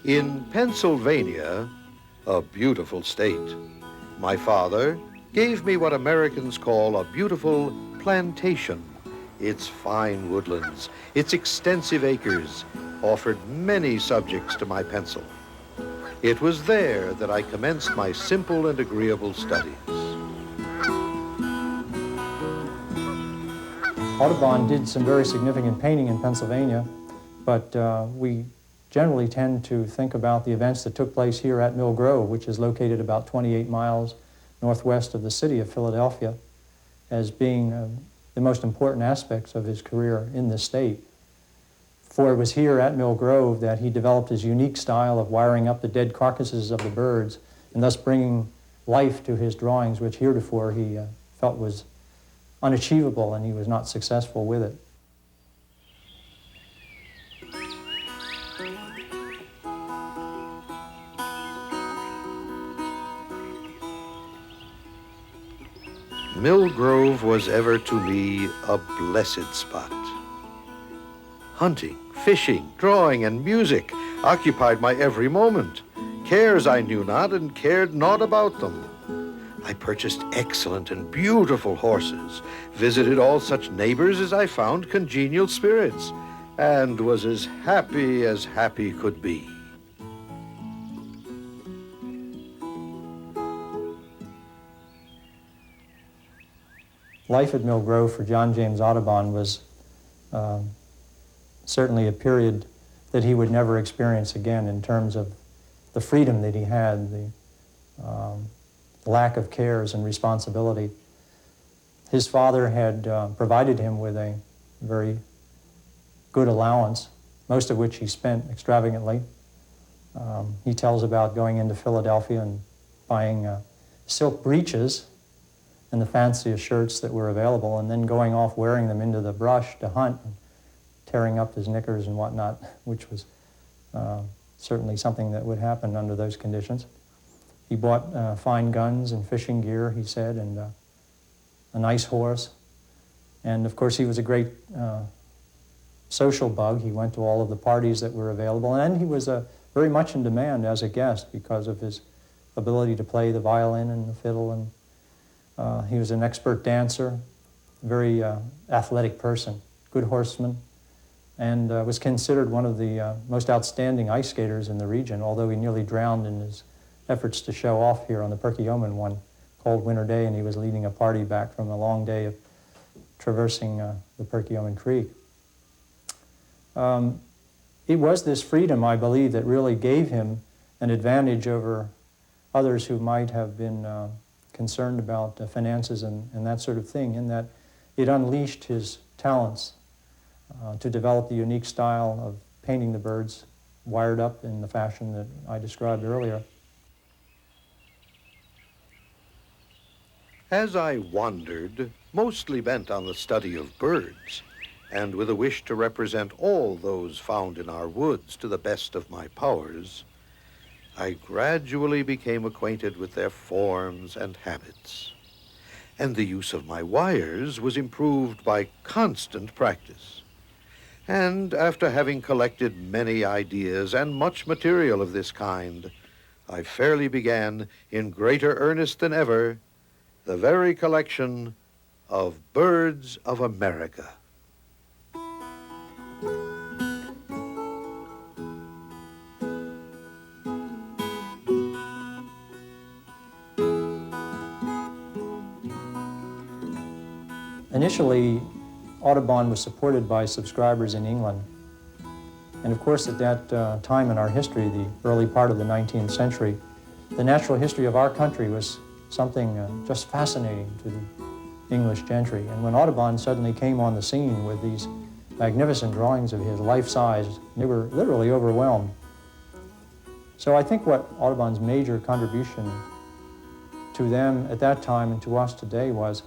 In Pennsylvania, a beautiful state, my father gave me what Americans call a beautiful plantation. Its fine woodlands, its extensive acres, offered many subjects to my pencil. It was there that I commenced my simple and agreeable studies. Audubon did some very significant painting in Pennsylvania, but we generally tend to think about the events that took place here at Mill Grove, which is located about 28 miles northwest of the city of Philadelphia, as being the most important aspects of his career in the state. For it was here at Mill Grove that he developed his unique style of wiring up the dead carcasses of the birds and thus bringing life to his drawings, which heretofore he felt was unachievable and he was not successful with it. Mill Grove was ever to me a blessed spot. Hunting, fishing, drawing, and music occupied my every moment. Cares I knew not and cared naught about them. I purchased excellent and beautiful horses, visited all such neighbors as I found congenial spirits, and was as happy could be. Life at Mill Grove for John James Audubon was certainly a period that he would never experience again in terms of the freedom that he had, the lack of cares and responsibility. His father had provided him with a very good allowance, most of which he spent extravagantly. He tells about going into Philadelphia and buying silk breeches and the fanciest shirts that were available, and then going off wearing them into the brush to hunt, and tearing up his knickers and whatnot, which was certainly something that would happen under those conditions. He bought fine guns and fishing gear, he said, and a nice horse. And of course, he was a great social bug. He went to all of the parties that were available, and he was very much in demand as a guest because of his ability to play the violin and the fiddle, and he was an expert dancer, very athletic person, good horseman, and was considered one of the most outstanding ice skaters in the region, although he nearly drowned in his efforts to show off here on the Perkiomen one cold winter day, and he was leading a party back from a long day of traversing the Perkiomen Creek. It was this freedom, I believe, that really gave him an advantage over others who might have been concerned about finances and that sort of thing, in that it unleashed his talents to develop the unique style of painting the birds wired up in the fashion that I described earlier. As I wandered, mostly bent on the study of birds, and with a wish to represent all those found in our woods to the best of my powers, I gradually became acquainted with their forms and habits, and the use of my wires was improved by constant practice. And after having collected many ideas and much material of this kind, I fairly began, in greater earnest than ever, the very collection of Birds of America. Initially, Audubon was supported by subscribers in England. And of course, at that time in our history, the early part of the 19th century, the natural history of our country was something just fascinating to the English gentry. And when Audubon suddenly came on the scene with these magnificent drawings of his life-size, they were literally overwhelmed. So I think what Audubon's major contribution to them at that time and to us today was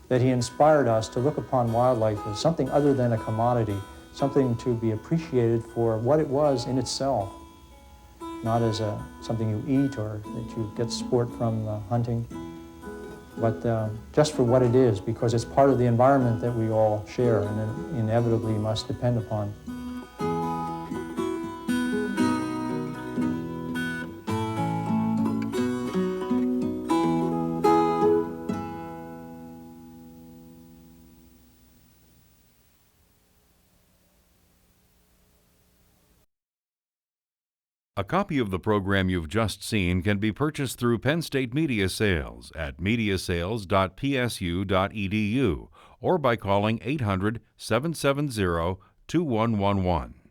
that he inspired us to look upon wildlife as something other than a commodity, something to be appreciated for what it was in itself, not as something you eat or that you get sport from hunting, but just for what it is, because it's part of the environment that we all share and inevitably must depend upon. A copy of the program you've just seen can be purchased through Penn State Media Sales at mediasales.psu.edu or by calling 800-770-2111.